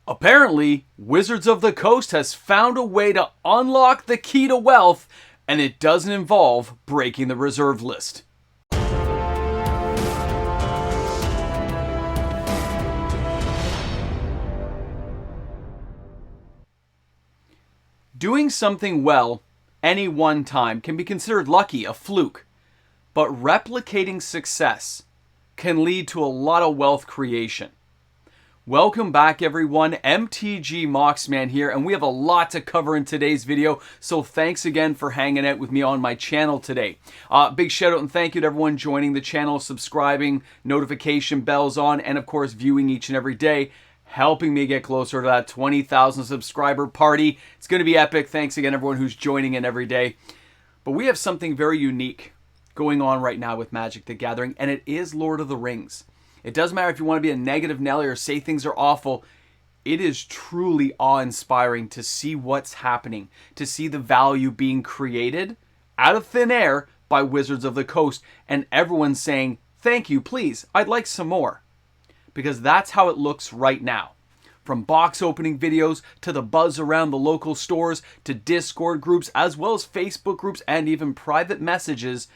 Apparently, Wizards of the Coast has found a way to unlock the key to wealth, and it doesn't involve breaking the reserve list. Doing something well any one time can be considered lucky, a fluke, but replicating success can lead to a lot of wealth creation. Welcome back, everyone. MTG Moxman here, and we have a lot to cover in today's video, so thanks again for hanging out with me on my channel today. Big shout out and thank you to everyone joining the channel, subscribing, notification bells on, and of course viewing each and every day, helping me get closer to that 20,000 subscriber party. It's going to be epic. Thanks again, everyone who's joining in every day. But we have something very unique going on right now with Magic the Gathering, and it is Lord of the Rings. It doesn't matter if you want to be a negative Nelly or say things are awful. It is truly awe-inspiring to see what's happening, to see the value being created out of thin air by Wizards of the Coast, and everyone saying, thank you, please, I'd like some more. Because that's how it looks right now. From box opening videos, to the buzz around the local stores, to Discord groups, as well as Facebook groups, and even private messages,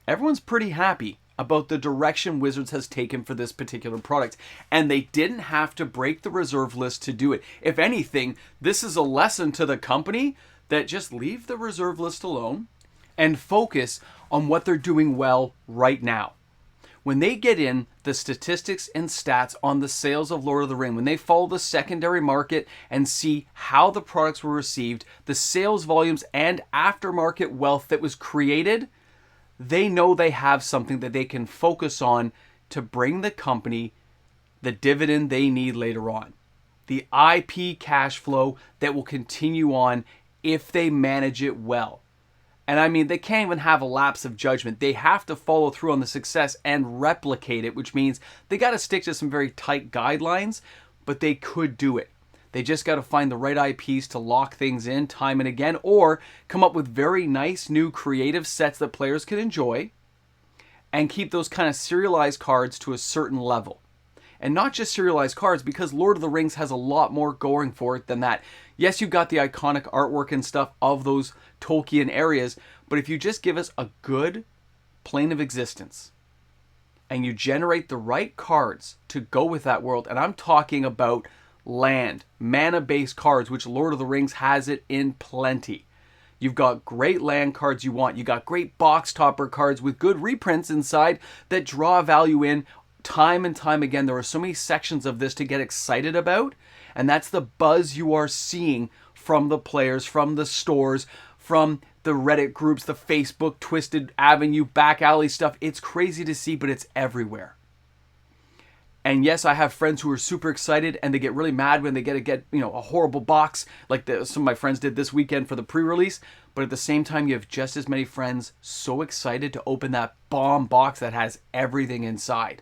everyone's pretty happy about the direction Wizards has taken for this particular product. And they didn't have to break the reserve list to do it. If anything, this is a lesson to the company that just leave the reserve list alone and focus on what they're doing well right now. When they get in the statistics and stats on the sales of Lord of the Rings, when they follow the secondary market and see how the products were received, the sales volumes and aftermarket wealth that was created, they know they have something that they can focus on to bring the company the dividend they need later on. The IP cash flow that will continue on if they manage it well. And I mean, they can't even have a lapse of judgment. They have to follow through on the success and replicate it, which means they got to stick to some very tight guidelines, but they could do it. They just got to find the right IPs to lock things in time and again, or come up with very nice new creative sets that players can enjoy and keep those kind of serialized cards to a certain level. And not just serialized cards, because Lord of the Rings has a lot more going for it than that. Yes, you've got the iconic artwork and stuff of those Tolkien areas, but if you just give us a good plane of existence and you generate the right cards to go with that world, and I'm talking about land, mana-based cards, which Lord of the Rings has it in plenty. You've got great land cards you want. You got great box topper cards with good reprints inside that draw value in time and time again. There are so many sections of this to get excited about, and that's the buzz you are seeing from the players, from the stores, from the Reddit groups, the Facebook, Twisted Avenue, back alley stuff. It's crazy to see, but it's everywhere. And yes, I have friends who are super excited and they get really mad when they get a horrible box like some of my friends did this weekend for the pre-release. But at the same time, you have just as many friends so excited to open that bomb box that has everything inside.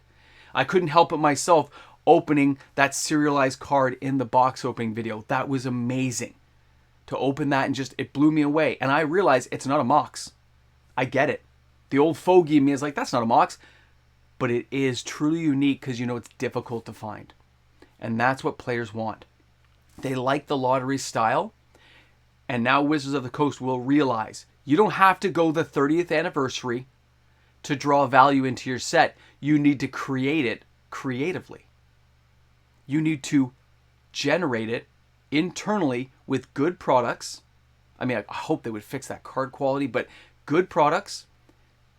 I couldn't help it myself opening that serialized card in the box opening video. That was amazing. To open that and it blew me away. And I realized it's not a Mox. I get it. The old fogey in me is like, that's not a Mox. But it is truly unique because it's difficult to find. And that's what players want. They like the lottery style. And now Wizards of the Coast will realize you don't have to go the 30th anniversary to draw value into your set. You need to create it creatively. You need to generate it internally with good products. I mean, I hope they would fix that card quality, but good products.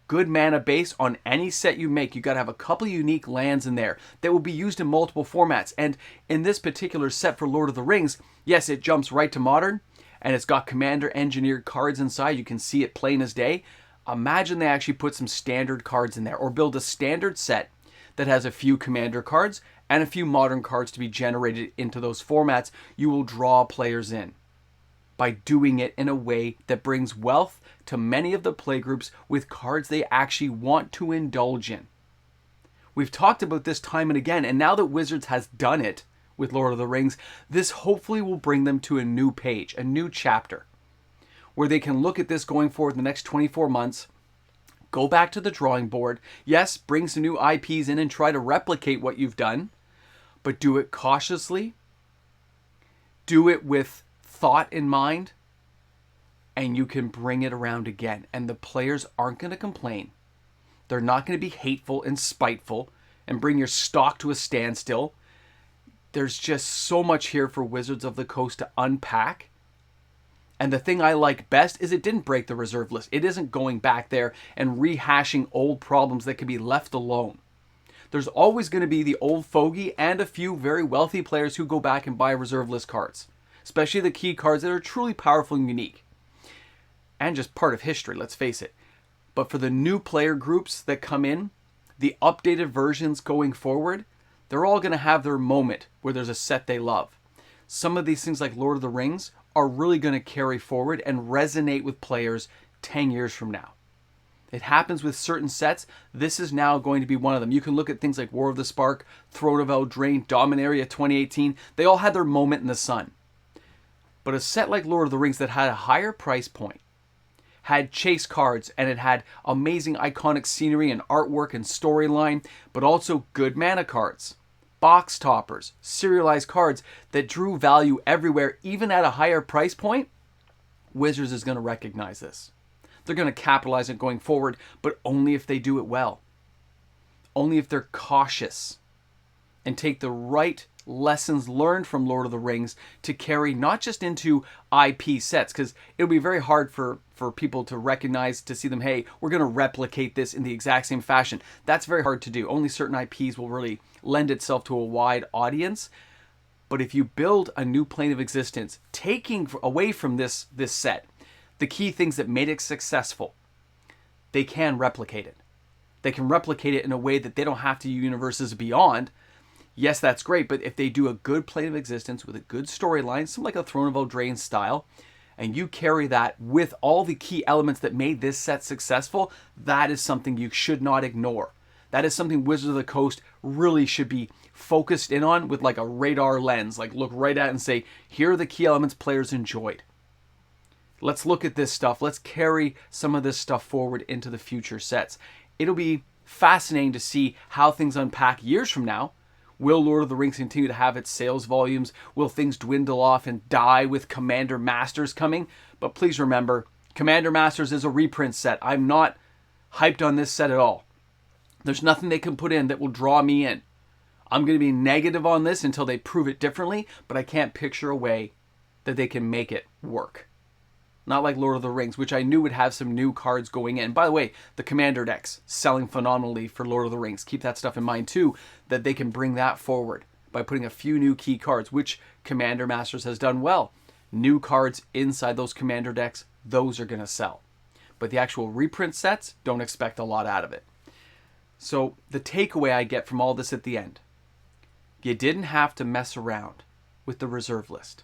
Good mana base on any set you make. You got to have a couple unique lands in there that will be used in multiple formats. And in this particular set for Lord of the Rings, yes, it jumps right to modern and it's got commander engineered cards inside. You can see it plain as day. Imagine they actually put some standard cards in there or build a standard set that has a few commander cards and a few modern cards to be generated into those formats. You will draw players in by doing it in a way that brings wealth to many of the playgroups with cards they actually want to indulge in. We've talked about this time and again, and now that Wizards has done it with Lord of the Rings, this hopefully will bring them to a new page, a new chapter, where they can look at this going forward in the next 24 months, go back to the drawing board, yes, bring some new IPs in and try to replicate what you've done, but do it cautiously do it with thought in mind, and you can bring it around again. And the players aren't going to complain. They're not going to be hateful and spiteful and bring your stock to a standstill. There's just so much here for Wizards of the Coast to unpack. And the thing I like best is it didn't break the reserve list. It isn't going back there and rehashing old problems that can be left alone. There's always going to be the old fogey and a few very wealthy players who go back and buy reserve list cards, especially the key cards that are truly powerful and unique. And just part of history, let's face it. But for the new player groups that come in, the updated versions going forward, they're all going to have their moment where there's a set they love. Some of these things like Lord of the Rings are really going to carry forward and resonate with players 10 years from now. It happens with certain sets. This is now going to be one of them. You can look at things like War of the Spark, Throne of Eldraine, Dominaria 2018. They all had their moment in the sun. But a set like Lord of the Rings that had a higher price point, had chase cards, and it had amazing iconic scenery and artwork and storyline, but also good mana cards, box toppers, serialized cards that drew value everywhere, even at a higher price point, Wizards is going to recognize this. They're going to capitalize it going forward, but only if they do it well. Only if they're cautious and take the right lessons learned from Lord of the Rings to carry not just into IP sets, because it'll be very hard for people to recognize, to see them, hey, we're going to replicate this in the exact same fashion. That's very hard to do. Only certain IPs will really lend itself to a wide audience. But if you build a new plane of existence, taking away from this set, the key things that made it successful, they can replicate it. They can replicate it in a way that they don't have to universes beyond. Yes, that's great, but if they do a good plane of existence with a good storyline, something like a Throne of Eldraine style, and you carry that with all the key elements that made this set successful, that is something you should not ignore. That is something Wizards of the Coast really should be focused in on with like a radar lens. Like look right at it and say, here are the key elements players enjoyed. Let's look at this stuff. Let's carry some of this stuff forward into the future sets. It'll be fascinating to see how things unpack years from now. Will Lord of the Rings continue to have its sales volumes? Will things dwindle off and die with Commander Masters coming? But please remember, Commander Masters is a reprint set. I'm not hyped on this set at all. There's nothing they can put in that will draw me in. I'm going to be negative on this until they prove it differently, but I can't picture a way that they can make it work. Not like Lord of the Rings, which I knew would have some new cards going in. By the way, the Commander decks selling phenomenally for Lord of the Rings. Keep that stuff in mind too, that they can bring that forward by putting a few new key cards, which Commander Masters has done well. New cards inside those Commander decks, those are going to sell. But the actual reprint sets, don't expect a lot out of it. So the takeaway I get from all this at the end, you didn't have to mess around with the reserve list.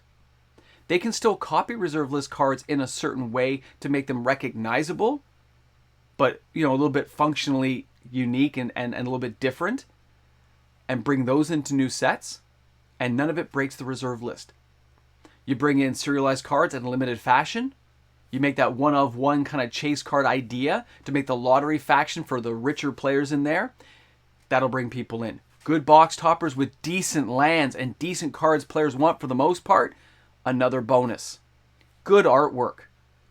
They can still copy reserve list cards in a certain way to make them recognizable, but a little bit functionally unique and a little bit different, and bring those into new sets, and none of it breaks the reserve list. You bring in serialized cards in a limited fashion. You make that one-of-one kind of chase card idea to make the lottery faction for the richer players in there. That'll bring people in. Good box toppers with decent lands and decent cards players want for the most part. Another bonus. Good artwork.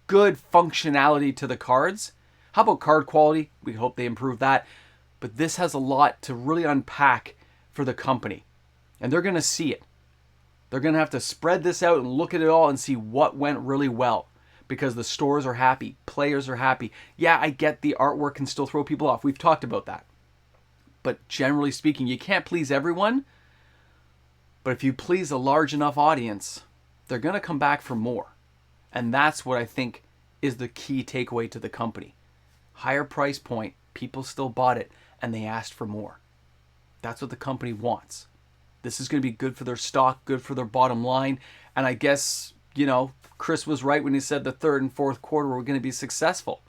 Good functionality to the cards. How about card quality? We hope they improve that. But this has a lot to really unpack for the company. And they're going to see it. They're going to have to spread this out and look at it all and see what went really well. Because the stores are happy. Players are happy. Yeah, I get the artwork can still throw people off. We've talked about that. But generally speaking, you can't please everyone. But if you please a large enough audience, they're going to come back for more. And that's what I think is the key takeaway to the company. Higher price point, people still bought it, and they asked for more. That's what the company wants. This is going to be good for their stock, good for their bottom line. And I guess, Chris was right when he said the third and fourth quarter were going to be successful.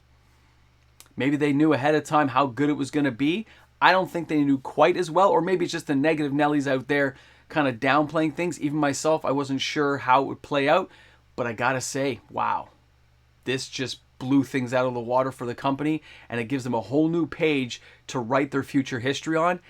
Maybe they knew ahead of time how good it was going to be. I don't think they knew quite as well, or maybe it's just the negative Nellies out there kind of downplaying things. Even myself, I wasn't sure how it would play out, but I gotta say, wow, this just blew things out of the water for the company, and it gives them a whole new page to write their future history on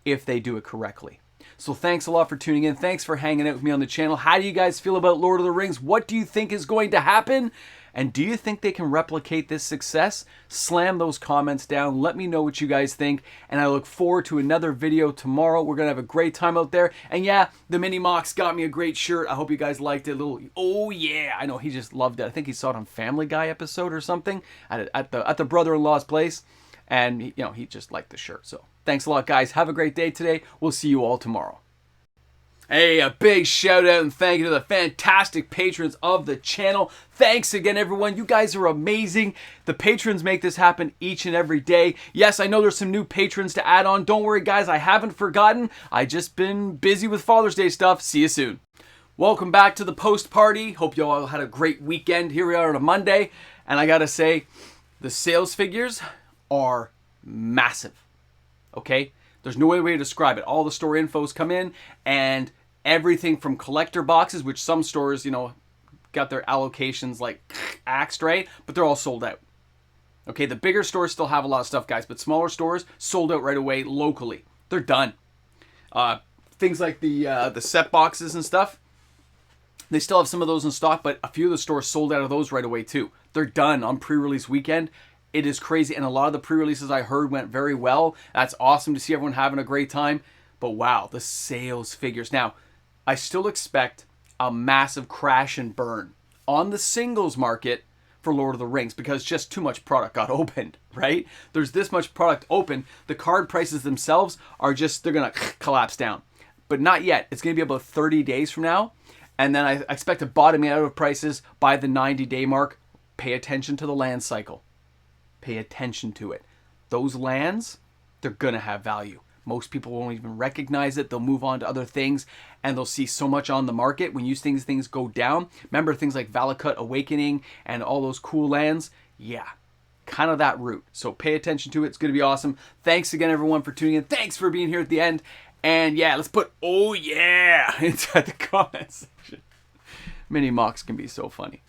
if they do it correctly. So thanks a lot for tuning in. Thanks for hanging out with me on the channel. How do you guys feel about Lord of the Rings? What do you think is going to happen? And do you think they can replicate this success? Slam those comments down. Let me know what you guys think. And I look forward to another video tomorrow. We're going to have a great time out there. And yeah, the Mini Mox got me a great shirt. I hope you guys liked it. Oh yeah. I know he just loved it. I think he saw it on Family Guy episode or something at the brother-in-law's place. And he just liked the shirt. So thanks a lot, guys. Have a great day today. We'll see you all tomorrow. Hey, a big shout out and thank you to the fantastic patrons of the channel. Thanks again, everyone. You guys are amazing. The patrons make this happen each and every day. Yes, I know there's some new patrons to add on. Don't worry, guys. I haven't forgotten. I just been busy with Father's Day stuff. See you soon. Welcome back to the post party. Hope you all had a great weekend. Here we are on a Monday. And I got to say, the sales figures are massive. Okay? There's no way to describe it. All the store infos come in, and everything from collector boxes, which some stores, got their allocations like axed, right? But they're all sold out. Okay, the bigger stores still have a lot of stuff, guys, but smaller stores sold out right away locally. They're done. Things like the set boxes and stuff, they still have some of those in stock, but a few of the stores sold out of those right away too. They're done on pre-release weekend. It is crazy, and a lot of the pre-releases I heard went very well. That's awesome to see everyone having a great time. But wow, the sales figures. Now, I still expect a massive crash and burn on the singles market for Lord of the Rings because just too much product got opened, right? There's this much product open. The card prices themselves are they're going to collapse down. But not yet. It's going to be about 30 days from now. And then I expect a bottoming out of prices by the 90-day mark. Pay attention to the land cycle. Pay attention to it. Those lands, they're going to have value. Most people won't even recognize it. They'll move on to other things, and they'll see so much on the market when things go down. Remember things like Valakut Awakening and all those cool lands? Yeah, kind of that route. So pay attention to it. It's going to be awesome. Thanks again, everyone, for tuning in. Thanks for being here at the end. And yeah, let's put "oh yeah" inside the comments section. Mini Mox can be so funny.